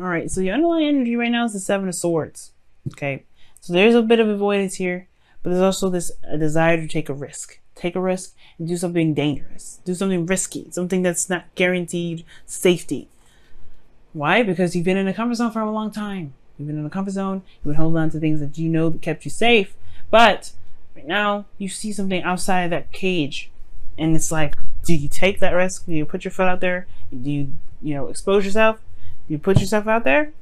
All right, so your underlying energy right now is the Seven of Swords. Okay, so there's a bit of avoidance here, but there's also this desire to take a risk. Take a risk and do something dangerous. Do something risky, something that's not guaranteed safety. Why? Because you've been in a comfort zone for a long time. You've been in a comfort zone. You've been holding on to things that you know that kept you safe. But right now, you see something outside of that cage. And it's like, do you take that risk? Do you put your foot out there? Do you expose yourself? Do you put yourself out there?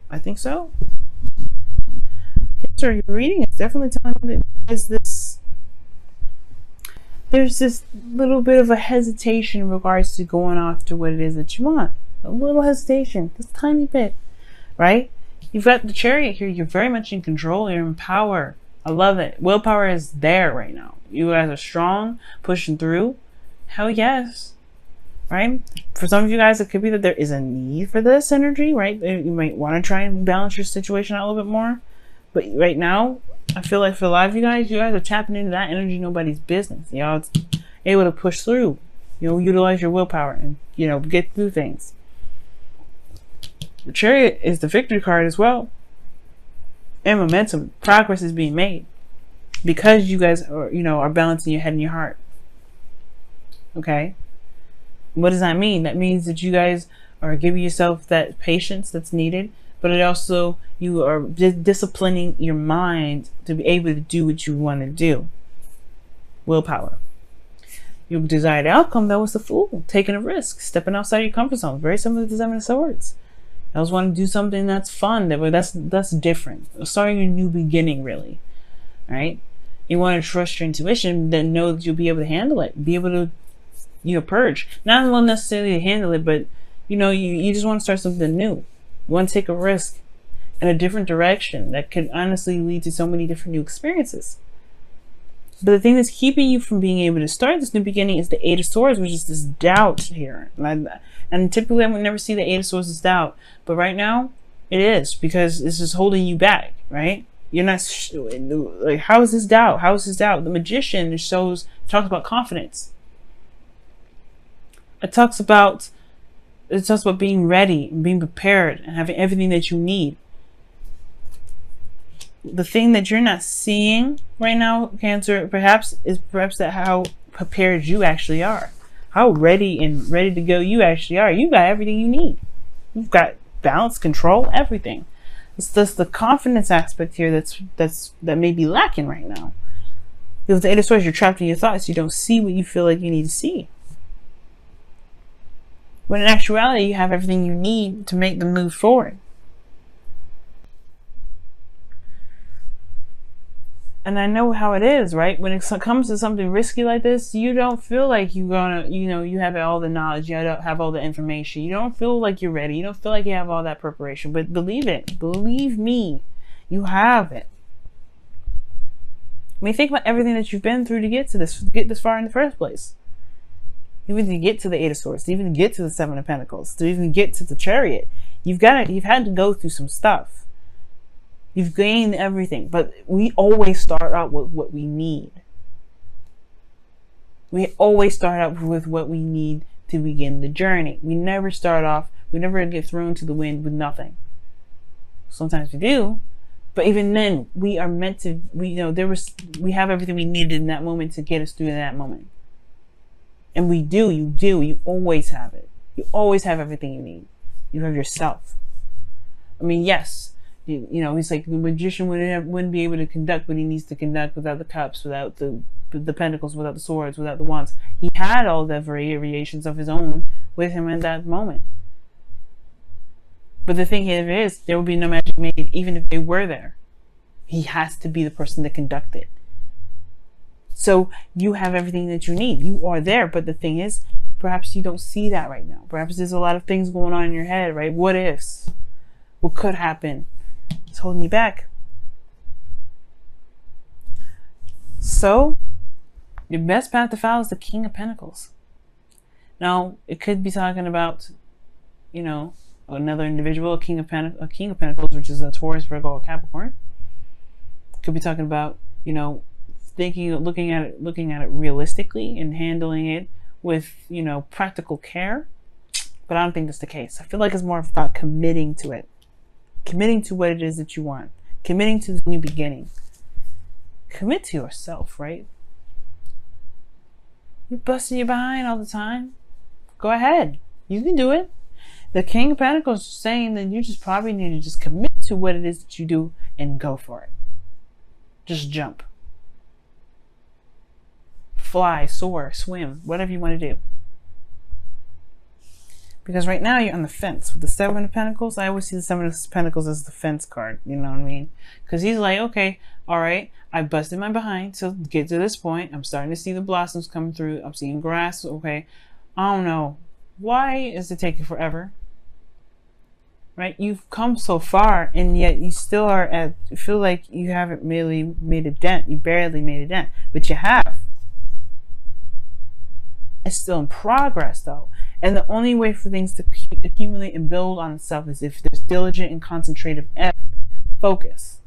I think so. Cancer, your reading is definitely telling me that there's this little bit of a hesitation in regards to going after what it is that you want. A little hesitation, just a tiny bit, right? You've got the Chariot here. You're very much in control. You're in power. I love it. Willpower is there right now. You guys are strong, pushing through. Hell yes, right? For some of you guys, it could be that there is a need for this energy, right? You might want to try and balance your situation out a little bit more. But right now, I feel like for a lot of you guys are tapping into that energy, nobody's business. It's able to push through. Utilize your willpower and, get through things. The Chariot is the victory card as well. And momentum. Progress is being made. Because you guys are balancing your head and your heart. Okay? What does that mean? That means that you guys are giving yourself that patience that's needed. But it also, you are disciplining your mind to be able to do what you want to do. Willpower. Your desired outcome, that was the Fool. Taking a risk. Stepping outside your comfort zone. Very similar to the Seven of Swords. I was wanting to do something that's fun, that's different. Starting a new beginning, really. Right? You want to trust your intuition, then know that you'll be able to handle it. Be able to, purge. Not necessarily to handle it, but, you just want to start something new. You want to take a risk in a different direction that could honestly lead to so many different new experiences. But the thing that's keeping you from being able to start this new beginning is the Eight of Swords, which is this doubt here. And typically I would never see the Eight of Swords as doubt. But right now, it is, because this is holding you back, right? You're not, like, how is this doubt? How is this doubt? The Magician talks about confidence. It talks about being ready and being prepared and having everything that you need. The thing that you're not seeing right now, Cancer, perhaps that how prepared you actually are. How ready to go you actually are. You got everything you need. You've got balance, control, everything. It's just the confidence aspect here that may be lacking right now. Because the Eight of Swords, you're trapped in your thoughts. You don't see what you feel like you need to see. When in actuality, you have everything you need to make the move forward. And I know how it is, right? When it comes to something risky like this, you don't feel like you're gonna, you have all the knowledge, you don't have all the information, you don't feel like you're ready, you don't feel like you have all that preparation. But believe it, believe me, you have it. I mean, think about everything that you've been through to get this far in the first place. Even to get to the Eight of Swords, to even get to the Seven of Pentacles, to even get to the Chariot, you've had to go through some stuff. You've gained everything, but we always start out with what we need. We always start out with what we need to begin the journey. We never get thrown to the wind with nothing. Sometimes we do, but even then, we are meant to, we have everything we needed in that moment to get us through that moment. And you always have it. You always have everything you need. You have yourself. I mean, yes, he's like the Magician wouldn't be able to conduct what he needs to conduct without the cups, without the pentacles, without the swords, without the wands. He had all the variations of his own with him in that moment. But the thing here is, there will be no magic made even if they were there. He has to be the person to conduct it. So you have everything that you need. You are there, but the thing is, perhaps you don't see that right now. Perhaps there's a lot of things going on in your head, right? What ifs? What could happen? It's holding you back. So, your best path to follow is the King of Pentacles. Now, it could be talking about, another individual, a King of Pentacles, which is a Taurus, Virgo, or Capricorn. Could be talking about, looking at it realistically and handling it with, practical care. But I don't think that's the case. I feel like it's more about committing to it. Committing to what it is that you want. Committing to the new beginning. Commit to yourself, right? You're busting your behind all the time. Go ahead. You can do it. The King of Pentacles is saying that you just probably need to just commit to what it is that you do and go for it. Just jump. Fly, soar, swim, whatever you want to do. Because right now you're on the fence with the Seven of Pentacles. I always see the Seven of Pentacles as the fence card. You know what I mean? Because he's like, okay, all right, I busted my behind to get to this point. I'm starting to see the blossoms come through. I'm seeing grass. Okay, I don't know. Why is it taking forever? Right? You've come so far, and yet you still are at, you feel like you haven't really made a dent. You barely made a dent, but you have. It's still in progress, though. And the only way for things to accumulate and build on itself is if there's diligent and concentrative effort, focus.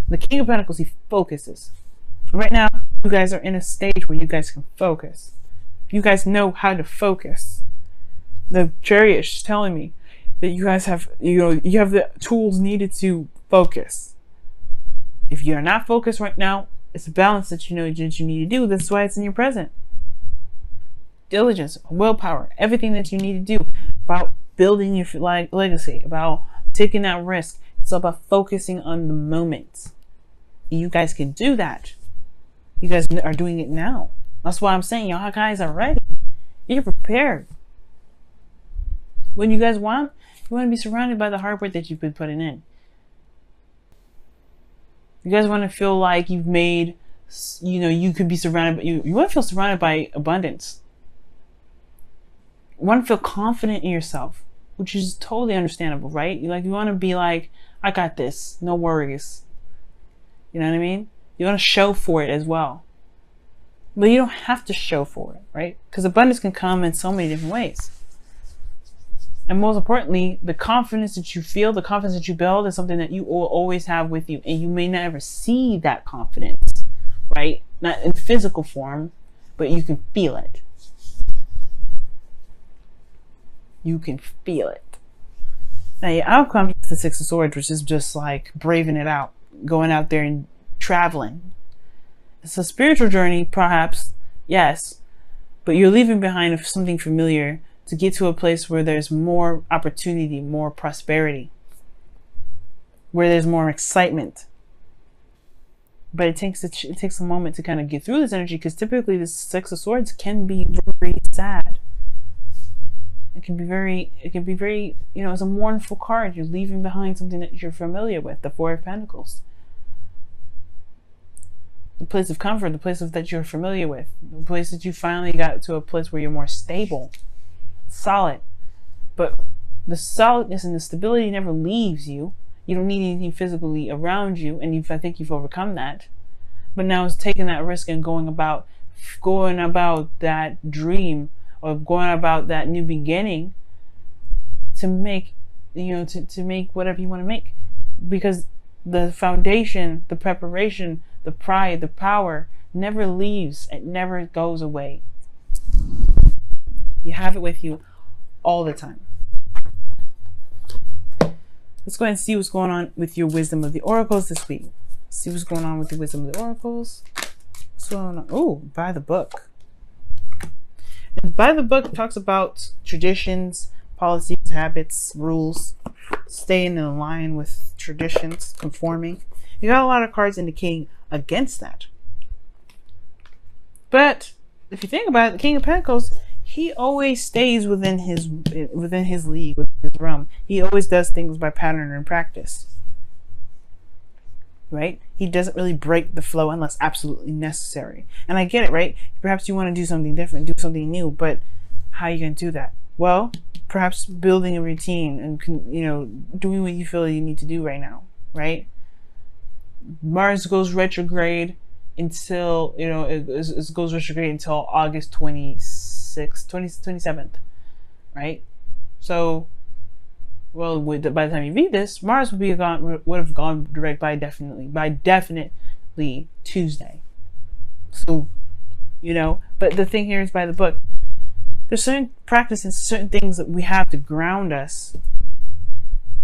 The King of Pentacles, he focuses. Right now, you guys are in a stage where you guys can focus. You guys know how to focus. The Chariot is telling me that you guys have, you have the tools needed to focus. If you're not focused right now, it's a balance that you know that you need to do. That's why it's in your present. Diligence, willpower, everything that you need to do about building your legacy, about taking that risk. It's all about focusing on the moment. You guys can do that. You guys are doing it now. That's why I'm saying y'all guys are ready. You're prepared. When you guys want, you want to be surrounded by the hard work that you've been putting in. You guys want to feel like you've made, you could be surrounded, but you want to feel surrounded by abundance. You want to feel confident in yourself, which is totally understandable, right? You want to be like, I got this, no worries. You know what I mean? You want to show for it as well. But you don't have to show for it, right? Because abundance can come in so many different ways. And most importantly, the confidence that you feel, the confidence that you build is something that you will always have with you. And you may never see that confidence, right? Not in physical form, but you can feel it. You can feel it. Now your outcome is the Six of Swords, which is just like braving it out, going out there and traveling. It's a spiritual journey, perhaps, yes, but you're leaving behind something familiar to get to a place where there's more opportunity, more prosperity, where there's more excitement. But it takes a moment to kind of get through this energy, because typically the Six of Swords can be very sad. It can be very, it's a mournful card. You're leaving behind something that you're familiar with, the Four of Pentacles. The place of comfort, the place that you're familiar with, the place that you finally got to a place where you're more stable, solid. But the solidness and the stability never leaves you. You don't need anything physically around you, and I think you've overcome that. But now it's taking that risk and going about that dream, or going about that new beginning to make, to make whatever you want to make. Because the foundation, the preparation, the pride, the power never leaves. It never goes away. You have it with you all the time. Let's go ahead and see what's going on with your Wisdom of the Oracles this week. See what's going on with the Wisdom of the Oracles. What's going on? Oh, by the book. And by the book talks about traditions, policies, habits, rules, staying in line with traditions, conforming. You got a lot of cards indicating against that. But if you think about it, the King of Pentacles, he always stays within his league, within his realm. He always does things by pattern and practice. Right? He doesn't really break the flow unless absolutely necessary. And I get it, right? Perhaps you want to do something different, do something new, but how are you going to do that? Well, perhaps building a routine and, doing what you feel you need to do right now, right? Mars goes retrograde until, it goes retrograde until August 27th, right? So, well, by the time you read this, Mars would have gone direct by definitely Tuesday. So, but the thing here is by the book, There's certain practices, certain things that we have to ground us,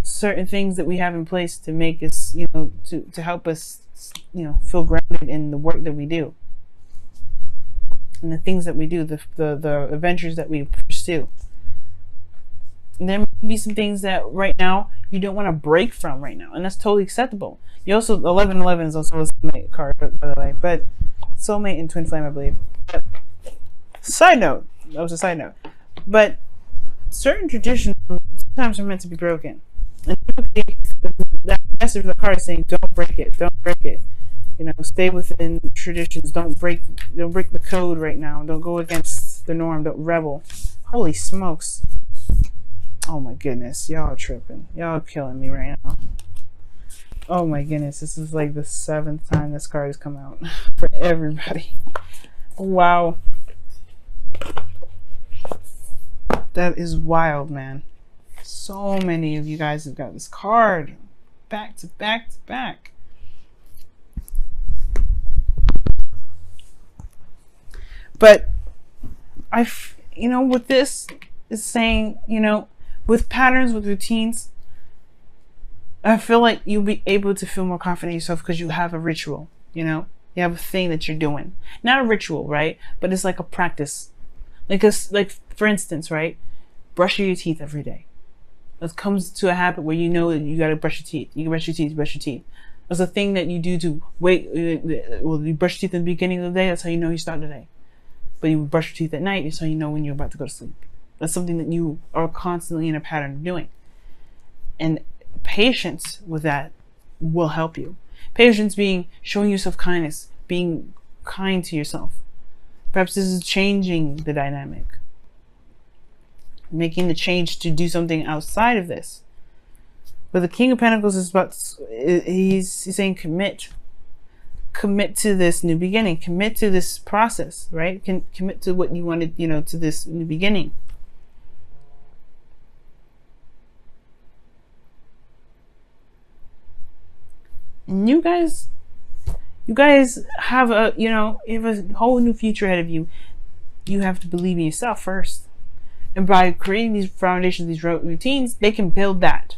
certain things that we have in place to make us, you know, to help us, you know, feel grounded in the work that we do and the things that we do, the adventures that we pursue. And there may be some things that right now you don't want to break from right now, and that's totally acceptable. You also 1111 is also a soulmate card, by the way, but soulmate and twin flame, I believe. But, side note, that was a side note. But certain traditions sometimes are meant to be broken, and typically that message of the card is saying, "Don't break it, don't break it." You know, stay within traditions. Don't break the code right now. Don't go against the norm. Don't rebel. Holy smokes! Oh my goodness, y'all are tripping. Y'all are killing me right now. Oh my goodness, this is like the 7th time this card has come out for everybody. Wow. That is wild, man. So many of you guys have got this card back to back to back. But you know, with this is saying, you know, with patterns, with routines, I feel like you'll be able to feel more confident in yourself because you have a ritual, you know? You have a thing that you're doing. Not a ritual, right? But it's like a practice. Like for instance, right? Brushing your teeth every day. It comes to a habit where you know that you got to brush your teeth. You can brush your teeth, brush your teeth. It's a thing that you do to wait. Well, you brush your teeth in the beginning of the day. That's how you know you start the day. But you brush your teeth at night. That's how you know when you're about to go to sleep. That's something that you are constantly in a pattern of doing. And patience with that will help you. Patience being showing yourself kindness, being kind to yourself. Perhaps this is changing the dynamic, making the change to do something outside of this. But the King of Pentacles is he's saying commit to this new beginning, commit to this process, right? Commit to what you wanted, you know, to this new beginning. And you guys have a, you know, you have a whole new future ahead of you. You have to believe in yourself first. And by creating these foundations, these routines, they can build that.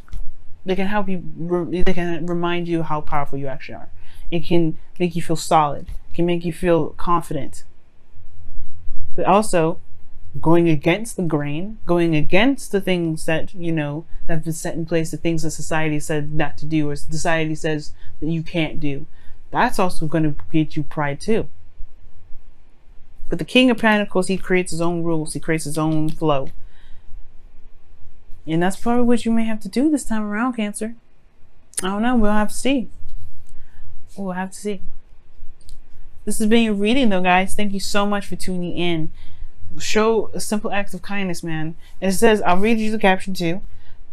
They can help you, they can remind you how powerful you actually are. It can make you feel solid. It can make you feel confident. But also, going against the grain, going against the things that, you know, that have been set in place, the things that society said not to do, or society says that you can't do. That's also going to create you pride too. But the King of Pentacles, he creates his own rules. He creates his own flow. And that's probably what you may have to do this time around, Cancer. I don't know. We'll have to see. We'll have to see. This has been your reading, though, guys. Thank you so much for tuning in. Show a simple act of kindness, man. And it says, I'll read you the caption too.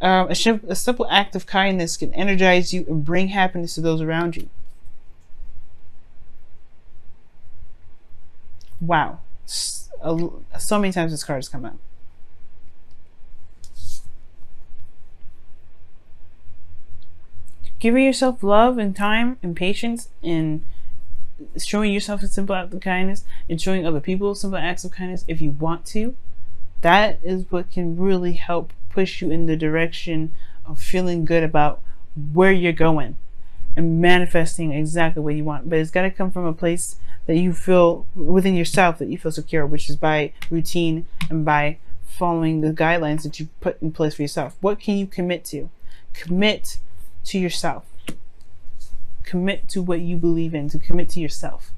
A simple act of kindness can energize you and bring happiness to those around you. Wow. So many times this card has come out. Giving yourself love and time and patience and showing yourself a simple act of kindness and showing other people simple acts of kindness if you want to, that is what can really help push you in the direction of feeling good about where you're going and manifesting exactly what you want. But it's got to come from a place that you feel within yourself, that you feel secure, which is by routine and by following the guidelines that you put in place for yourself. What can you commit to? Commit to yourself. Commit to what you believe in, to commit to yourself.